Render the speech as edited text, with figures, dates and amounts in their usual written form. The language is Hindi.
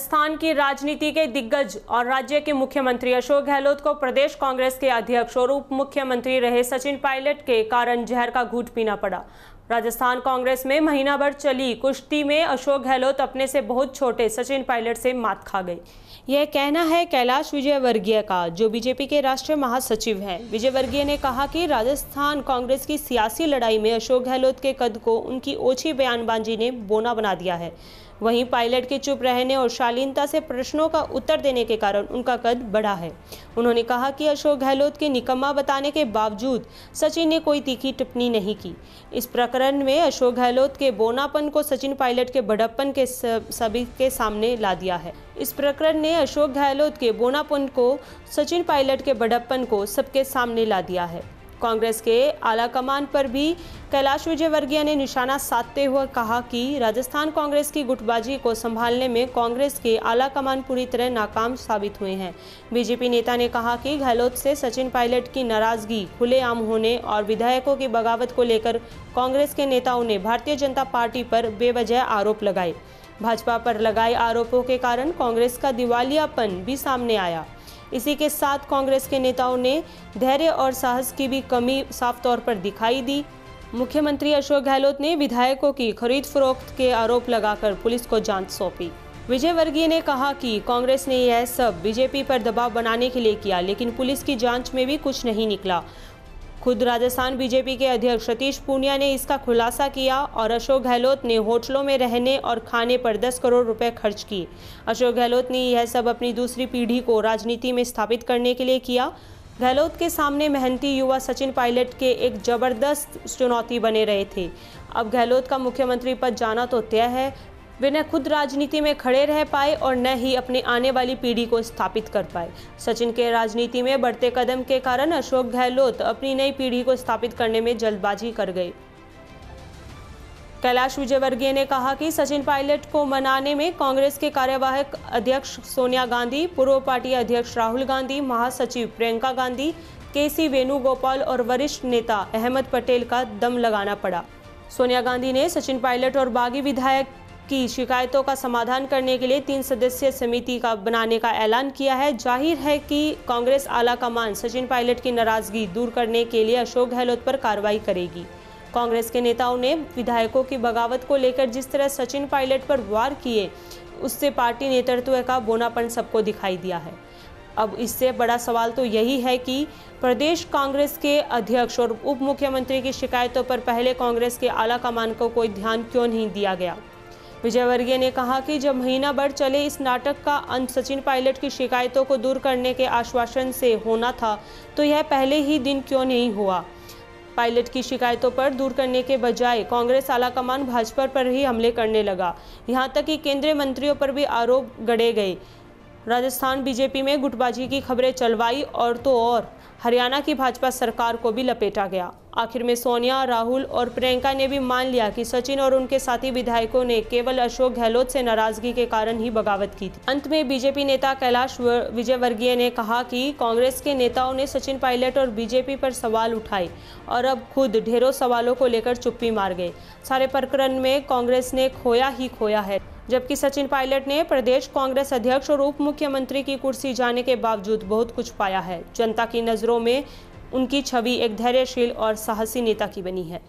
राजस्थान की राजनीति के दिग्गज और राज्य के मुख्यमंत्री अशोक गहलोत को प्रदेश कांग्रेस के अध्यक्ष और उप मुख्यमंत्री रहे सचिन पायलट के कारण जहर का घूंट पीना पड़ा। राजस्थान कांग्रेस में महीना भर चली कुश्ती में अशोक गहलोत अपने से बहुत छोटे सचिन पायलट से मात खा गए। यह कहना है कैलाश विजयवर्गीय का, जो बीजेपी के राष्ट्रीय महासचिव हैं। विजयवर्गीय ने कहा कि राजस्थान कांग्रेस की सियासी लड़ाई में अशोक गहलोत के कद को उनकी ओछी बयानबाजी ने बौना बना दिया है। वहीं पायलट के चुप रहने और शालीनता से प्रश्नों का उत्तर देने के कारण उनका कद बढ़ा है। उन्होंने कहा कि अशोक गहलोत के निकम्मा बताने के बावजूद सचिन ने कोई तीखी टिप्पणी नहीं की। इस प्रकरण में अशोक गहलोत के बौनापन को सचिन पायलट के बड़प्पन के सभी के सामने ला दिया है। इस प्रकरण ने अशोक गहलोत के बौनापन को सचिन पायलट के बड़प्पन को सबके सामने ला दिया है। कांग्रेस के आला कमान पर भी कैलाश विजयवर्गीय ने निशाना साधते हुए कहा कि राजस्थान कांग्रेस की गुटबाजी को संभालने में कांग्रेस के आला कमान पूरी तरह नाकाम साबित हुए हैं। बीजेपी नेता ने कहा कि गहलोत से सचिन पायलट की नाराजगी खुलेआम होने और विधायकों की बगावत को लेकर कांग्रेस के नेताओं ने भारतीय जनता पार्टी पर बेवजह आरोप लगाए। भाजपा पर लगाए आरोपों के कारण कांग्रेस का दिवालियापन भी सामने आया। इसी के साथ कांग्रेस के नेताओं ने धैर्य और साहस की भी कमी साफ तौर पर दिखाई दी। मुख्यमंत्री अशोक गहलोत ने विधायकों की खरीद फरोख्त के आरोप लगाकर पुलिस को जांच सौंपी। विजयवर्गीय ने कहा कि कांग्रेस ने यह सब बीजेपी पर दबाव बनाने के लिए किया, लेकिन पुलिस की जांच में भी कुछ नहीं निकला। खुद राजस्थान बीजेपी के अध्यक्ष सतीश पूनिया ने इसका खुलासा किया और अशोक गहलोत ने होटलों में रहने और खाने पर 10 करोड़ रुपए खर्च किए। अशोक गहलोत ने यह सब अपनी दूसरी पीढ़ी को राजनीति में स्थापित करने के लिए किया। गहलोत के सामने मेहनती युवा सचिन पायलट के एक जबरदस्त चुनौती बने रहे थे। अब गहलोत का मुख्यमंत्री पद जाना तो तय है। वे न खुद राजनीति में खड़े रह पाए और न ही अपनी आने वाली पीढ़ी को स्थापित कर पाए। सचिन के राजनीति में बढ़ते कदम के कारण अशोक गहलोत अपनी नई पीढ़ी को स्थापित करने में जल्दबाजी कर गए। कैलाश विजयवर्गीय ने कहा कि सचिन पायलट को मनाने में कांग्रेस के कार्यवाहक अध्यक्ष सोनिया गांधी, पूर्व पार्टी अध्यक्ष राहुल गांधी, महासचिव प्रियंका गांधी, केसी वेणुगोपाल और वरिष्ठ नेता अहमद पटेल का दम लगाना पड़ा। सोनिया गांधी ने सचिन पायलट और बागी विधायक की शिकायतों का समाधान करने के लिए 3 सदस्यीय समिति का बनाने का ऐलान किया है। जाहिर है कि कांग्रेस आला कमान सचिन पायलट की नाराजगी दूर करने के लिए अशोक गहलोत पर कार्रवाई करेगी। कांग्रेस के नेताओं ने विधायकों की बगावत को लेकर जिस तरह सचिन पायलट पर वार किए, उससे पार्टी नेतृत्व का बौनापन सबको दिखाई दिया है। अब इससे बड़ा सवाल तो यही है कि प्रदेश कांग्रेस के अध्यक्ष और उप मुख्यमंत्री की शिकायतों पर पहले कांग्रेस के आला कमान को कोई ध्यान क्यों नहीं दिया गया। विजयवर्गीय ने कहा कि जब महीना भर चले इस नाटक का अंत सचिन पायलट की शिकायतों को दूर करने के आश्वासन से होना था, तो यह पहले ही दिन क्यों नहीं हुआ। पायलट की शिकायतों पर दूर करने के बजाय कांग्रेस आलाकमान भाजपा पर ही हमले करने लगा। यहां तक कि केंद्रीय मंत्रियों पर भी आरोप गढ़े गए। राजस्थान बीजेपी में गुटबाजी की खबरें चलवाई और तो और हरियाणा की भाजपा सरकार को भी लपेटा गया। आखिर में सोनिया, राहुल और प्रियंका ने भी मान लिया कि सचिन और उनके साथी विधायकों ने केवल अशोक गहलोत से नाराजगी के कारण ही बगावत की थी। अंत में बीजेपी नेता कैलाश विजयवर्गीय ने कहा कि कांग्रेस के नेताओं ने सचिन पायलट और बीजेपी पर सवाल उठाए और अब खुद ढेरों सवालों को लेकर चुप्पी मार गए। सारे प्रकरण में कांग्रेस ने खोया ही खोया है, जबकि सचिन पायलट ने प्रदेश कांग्रेस अध्यक्ष और उप मुख्यमंत्री की कुर्सी जाने के बावजूद बहुत कुछ पाया है। जनता की नज़रों में उनकी छवि एक धैर्यशील और साहसी नेता की बनी है।